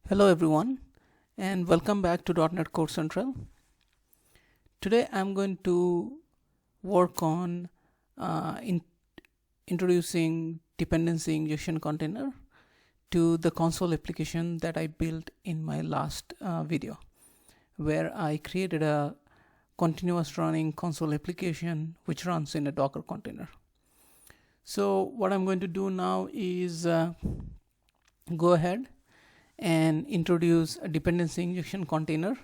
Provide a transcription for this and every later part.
Hello everyone and welcome back to .NET Core Central. Today I'm going to work on introducing dependency injection container to the console application that I built in my last video, where I created a continuous running console application which runs in a Docker container. So what I'm going to do now is go ahead and introduce a dependency injection container,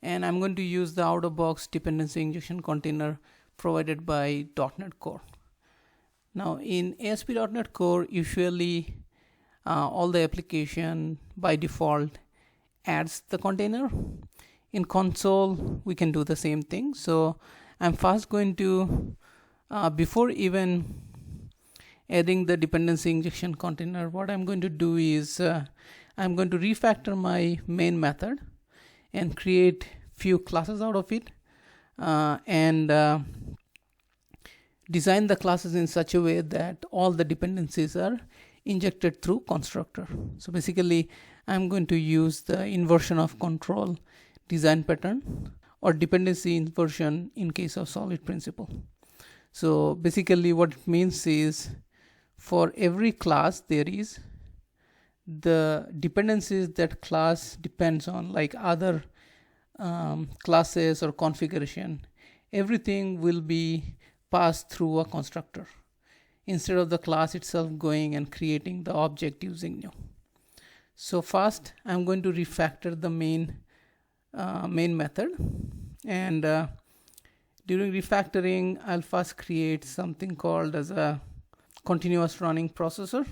and I'm going to use the out-of-box dependency injection container provided by .NET Core. Now in ASP.NET Core, usually all the application by default adds the container. In console we can do the same thing, so I'm first going to before even adding the dependency injection container, what I'm going to do is I'm going to refactor my main method and create few classes out of it and design the classes in such a way that all the dependencies are injected through constructor. So basically I'm going to use the inversion of control design pattern, or dependency inversion in case of solid principle. So basically what it means is, for every class there is the dependencies that class depends on, like other classes or configuration, everything will be passed through a constructor instead of the class itself going and creating the object using new. So first I'm going to refactor the main method, and during refactoring I'll first create something called as a continuous running processor.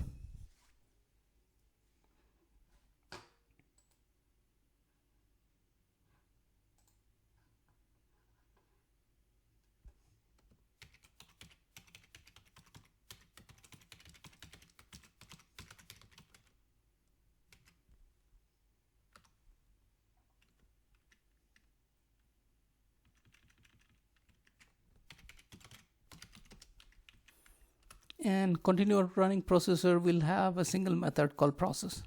And continuous running processor will have a single method called process.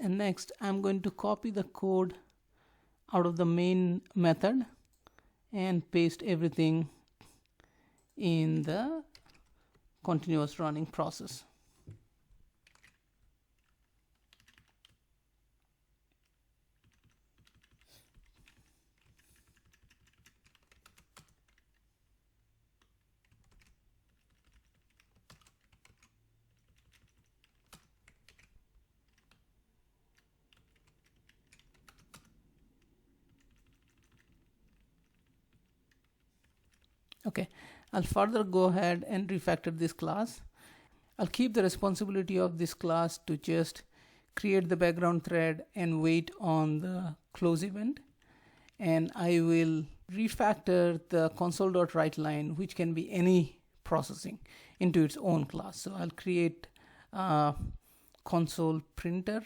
And next I'm going to copy the code out of the main method and paste everything in the continuous running process. Okay, I'll further go ahead and refactor this class. I'll keep the responsibility of this class to just create the background thread and wait on the close event, and I will refactor the console.writeLine, which can be any processing, into its own class. So I'll create a console printer,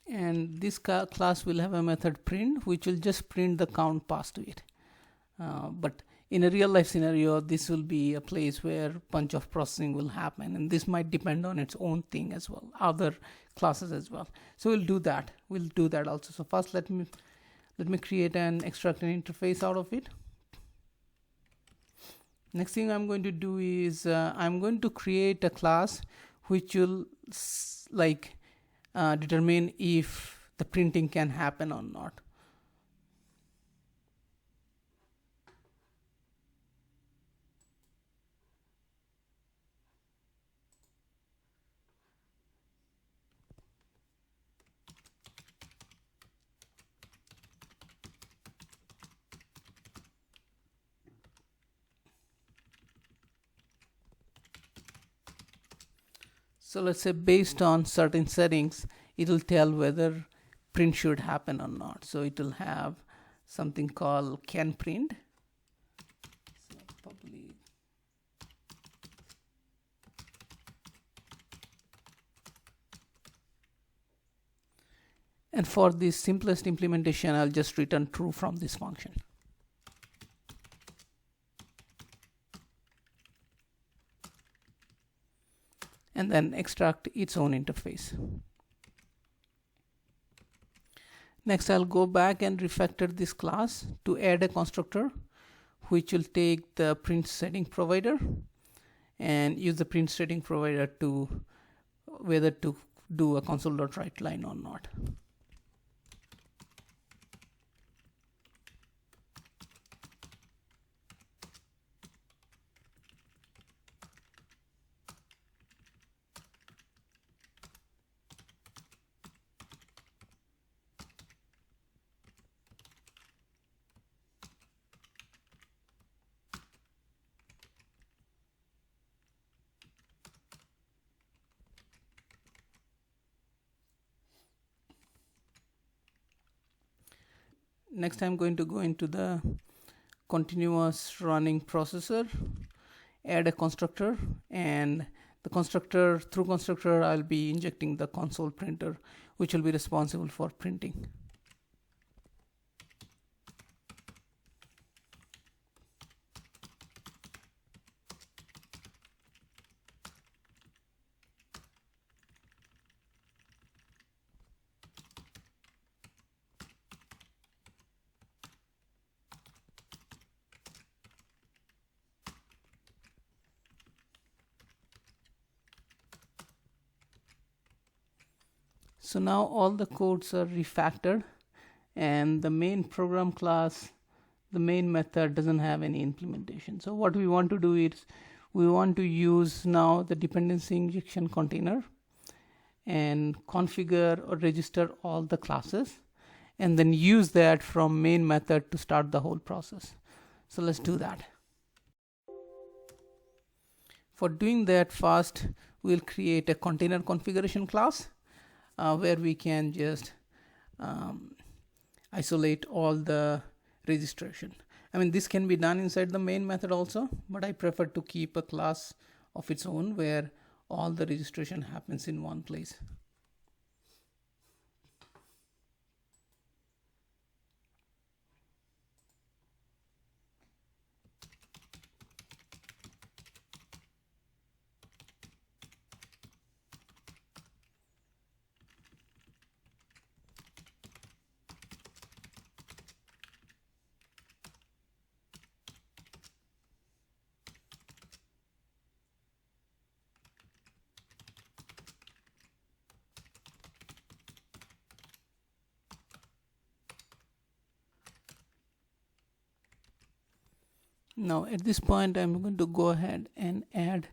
and this class will have a method print which will just print the count passed to it. But in a real life scenario, this will be a place where a bunch of processing will happen, and this might depend on its own thing as well, other classes as well. So we'll do that also. So first let me create an extract an interface out of it. Next thing I'm going to do is I'm going to create a class which will determine if the printing can happen or not. So let's say based on certain settings, it will tell whether print should happen or not. So it will have something called can print. So public. And for the simplest implementation, I'll just return true from this function. And then extract its own interface. Next, I'll go back and refactor this class to add a constructor which will take the print setting provider and use the print setting provider to whether to do a console.writeLine or not. Next, I'm going to go into the continuous running processor, add a constructor, and the constructor, through constructor, I'll be injecting the console printer, which will be responsible for printing. So now all the codes are refactored, and the main program class, the main method doesn't have any implementation. So what we want to do is we want to use now the dependency injection container and configure or register all the classes and then use that from main method to start the whole process. So let's do that. For doing that, first we'll create a container configuration class where we can just isolate all the registration. I mean, this can be done inside the main method also, but I prefer to keep a class of its own where all the registration happens in one place. Now at this point, I'm going to go ahead and add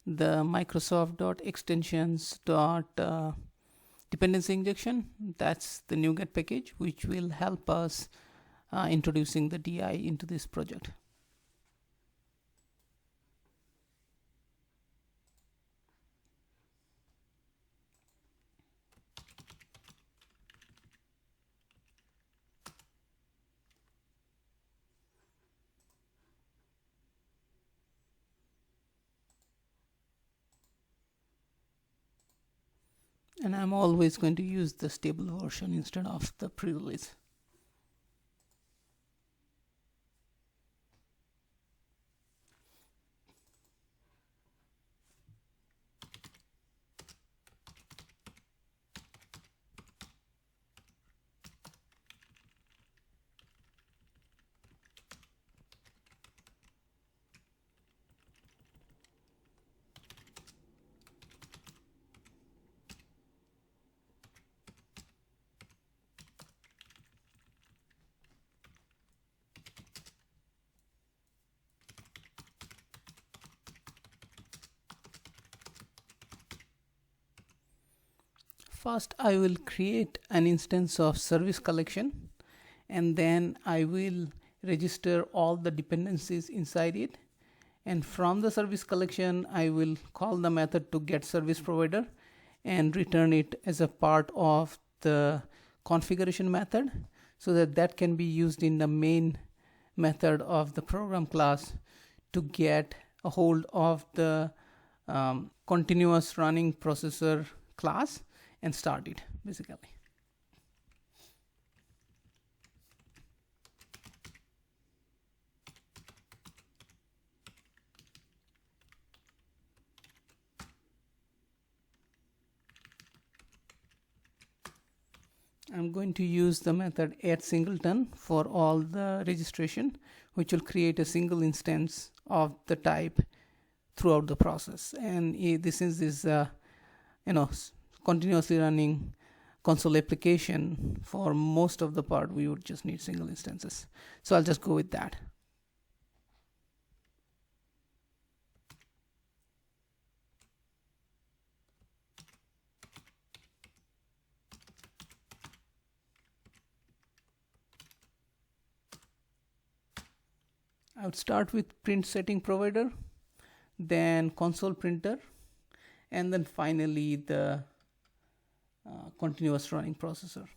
the Microsoft.extensions.dependency injection. That's the NuGet package, which will help us introducing the DI into this project. And I'm always going to use the stable version instead of the pre-release. First, I will create an instance of service collection, and then I will register all the dependencies inside it, And from the service collection, I will call the method to get service provider and return it as a part of the configuration method, so that that can be used in the main method of the program class to get a hold of the continuous running processor class and start it basically. I'm going to use the method add singleton for all the registration, which will create a single instance of the type throughout the process. And this is this continuously running console application. For most of the part, we would just need single instances. So I'll just go with that. I would start with print setting provider, then console printer, and then finally the continuous running processor.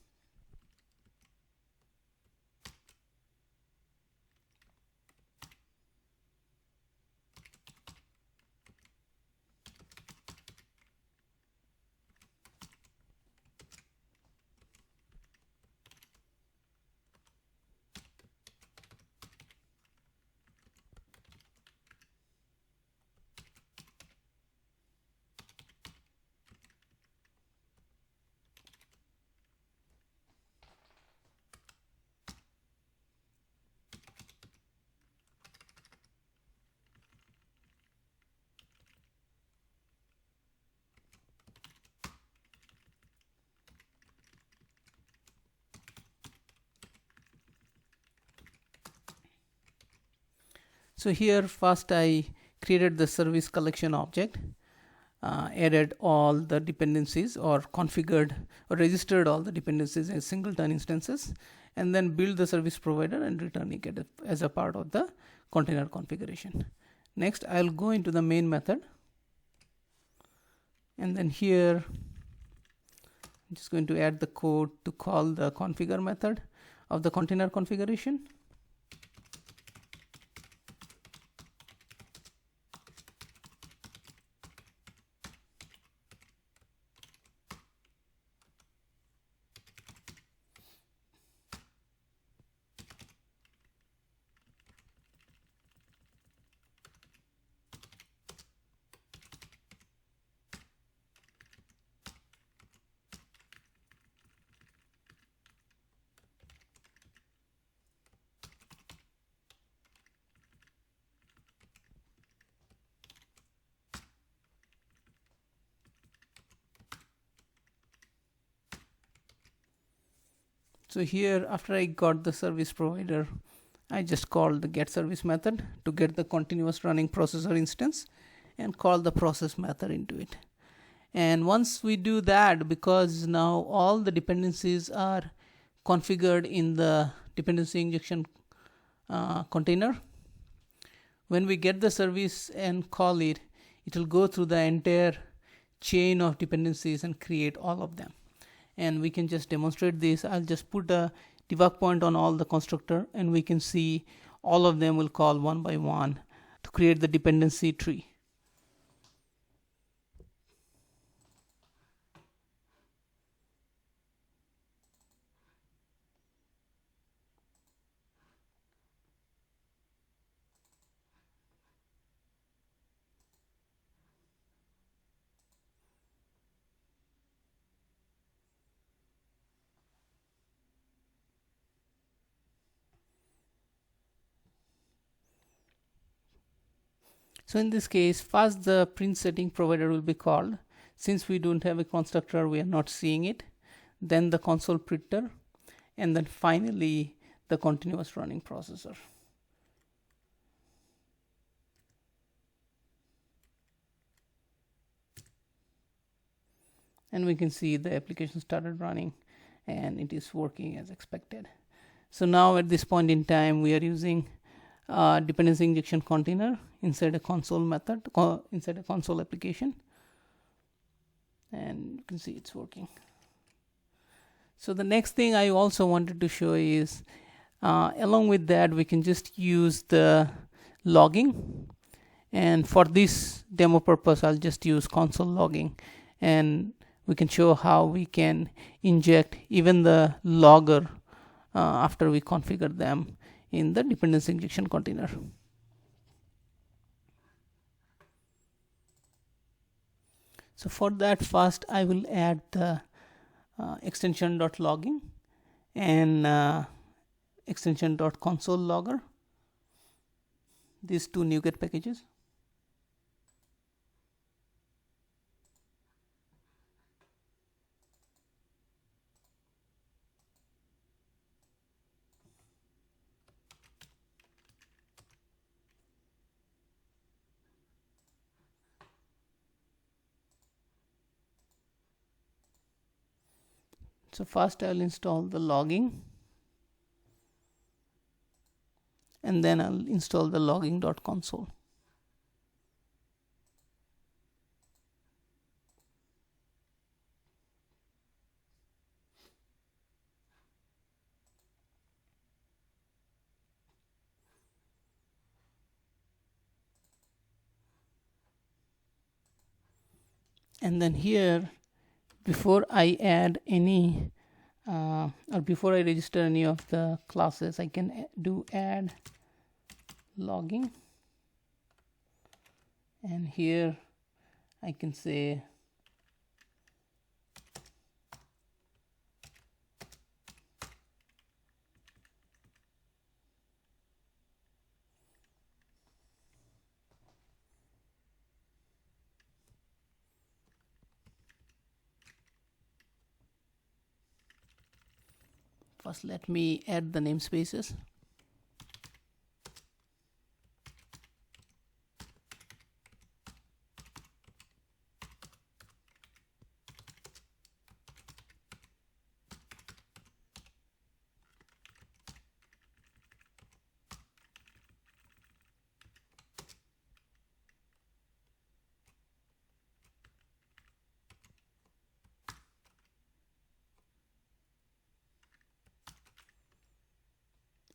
So here first I created the service collection object, added all the dependencies, or configured or registered all the dependencies as singleton instances, and then build the service provider and returning it as a part of the container configuration. Next I'll go into the main method, and then here I'm just going to add the code to call the configure method of the container configuration. So here, after I got the service provider, I just called the get service method to get the continuous running processor instance and call the process method into it. And once we do that, because now all the dependencies are configured in the dependency injection container, when we get the service and call it, it will go through the entire chain of dependencies and create all of them. And we can just demonstrate this. I'll just put a debug point on all the constructor, and we can see all of them will call one by one to create the dependency tree. So in this case, first the print setting provider will be called. Since we don't have a constructor, we are not seeing it. Then the console printer, and then finally the continuous running processor. And we can see the application started running and it is working as expected. So now at this point in time, we are using dependency injection container inside a console method, inside a console application, and you can see it's working. So the next thing I also wanted to show is along with that we can just use the logging, and for this demo purpose I'll just use console logging, and we can show how we can inject even the logger after we configure them in the dependency injection container. So for that, first I will add the extension.logging and extension.console logger, these two NuGet packages. So first I'll install the logging, and then I'll install the logging.console. And then here, before I add any or before I register any of the classes, I can do add logging, and here I can say first let me add the namespaces.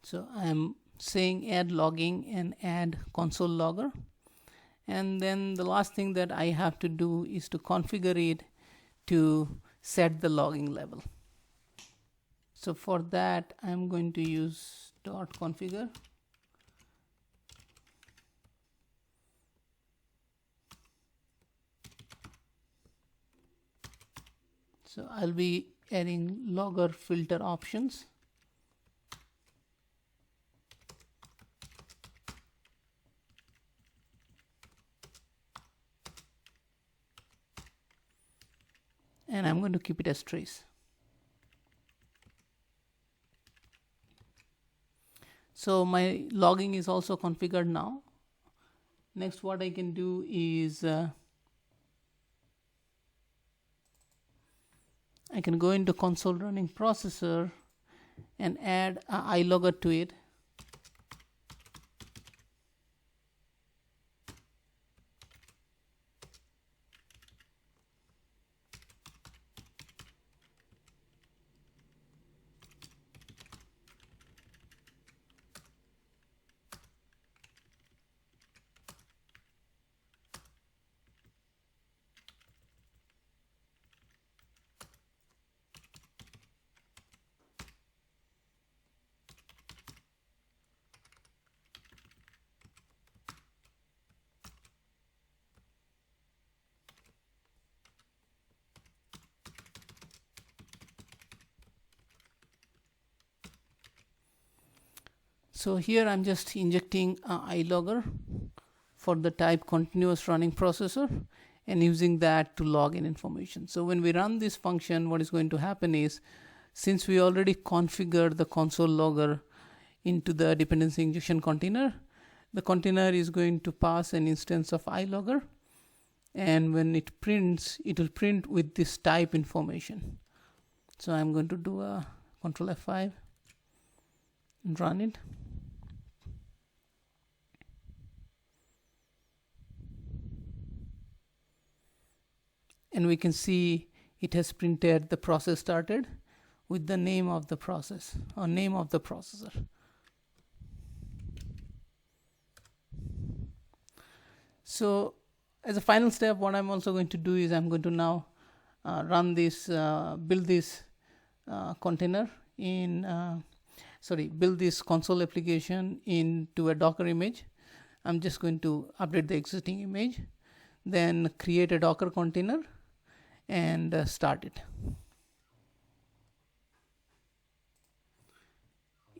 So I am saying add logging and add console logger, and then the last thing that I have to do is to configure it to set the logging level. So for that I'm going to use .configure. So I'll be adding logger filter options. And I'm going to keep it as trace. So my logging is also configured now. Next, what I can do is I can go into console running processor and add a iLogger to it. So here I'm just injecting iLogger for the type continuous running processor and using that to log in information. So when we run this function, what is going to happen is, since we already configured the console logger into the dependency injection container, the container is going to pass an instance of iLogger, and when it prints, it will print with this type information. So I'm going to do a Control F5 and run it. and we can see it has printed the process started with the name of the process or name of the processor. So as a final step, what I'm also going to do is I'm going to now build this container in build this console application into a Docker image. I'm just going to update the existing image, then create a Docker container and start it.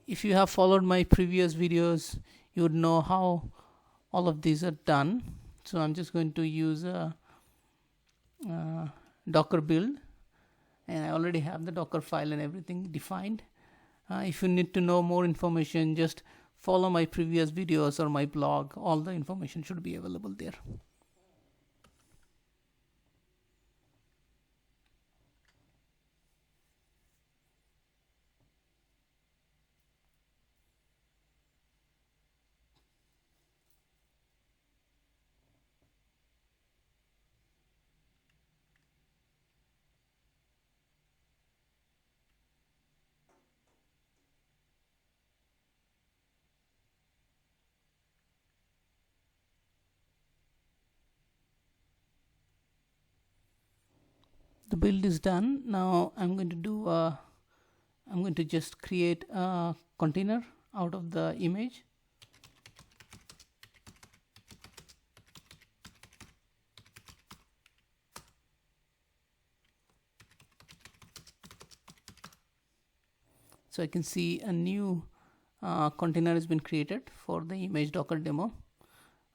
If you have followed my previous videos, you would know how all of these are done. So I'm just going to use a Docker build, and I already have the Docker file and everything defined. If you need to know more information, just follow my previous videos or my blog. All the information should be available there. The build is done. Now I'm going to just create a container out of the image. So I can see a new container has been created for the image Docker demo.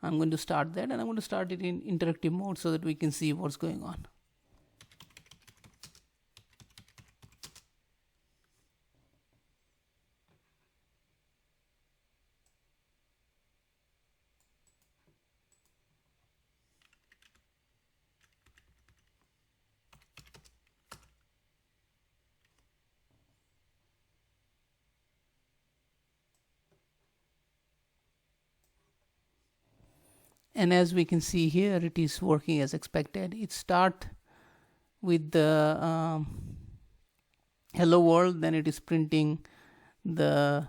I'm going to start that, and I'm going to start it in interactive mode so that we can see what's going on. And as we can see here, it is working as expected. It starts with the hello world, then it is printing the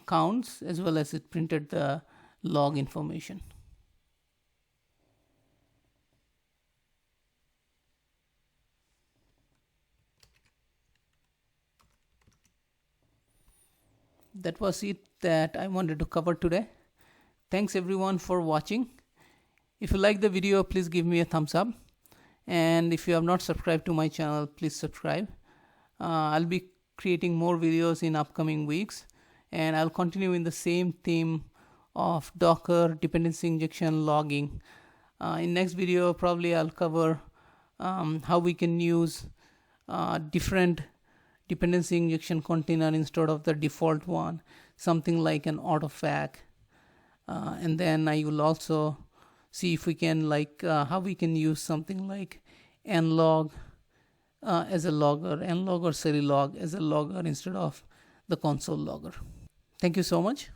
counts, as well as it printed the log information. That was it that I wanted to cover today. Thanks everyone for watching. If you like the video, please give me a thumbs up, and if you have not subscribed to my channel, please subscribe. I'll be creating more videos in upcoming weeks, and I'll continue in the same theme of Docker, dependency injection, logging. In next video, probably I'll cover how we can use different dependency injection container instead of the default one, something like an artifact. And then I will also see if we can how we can use something like nlog as a logger, nlog or serilog as a logger instead of the console logger. Thank you so much.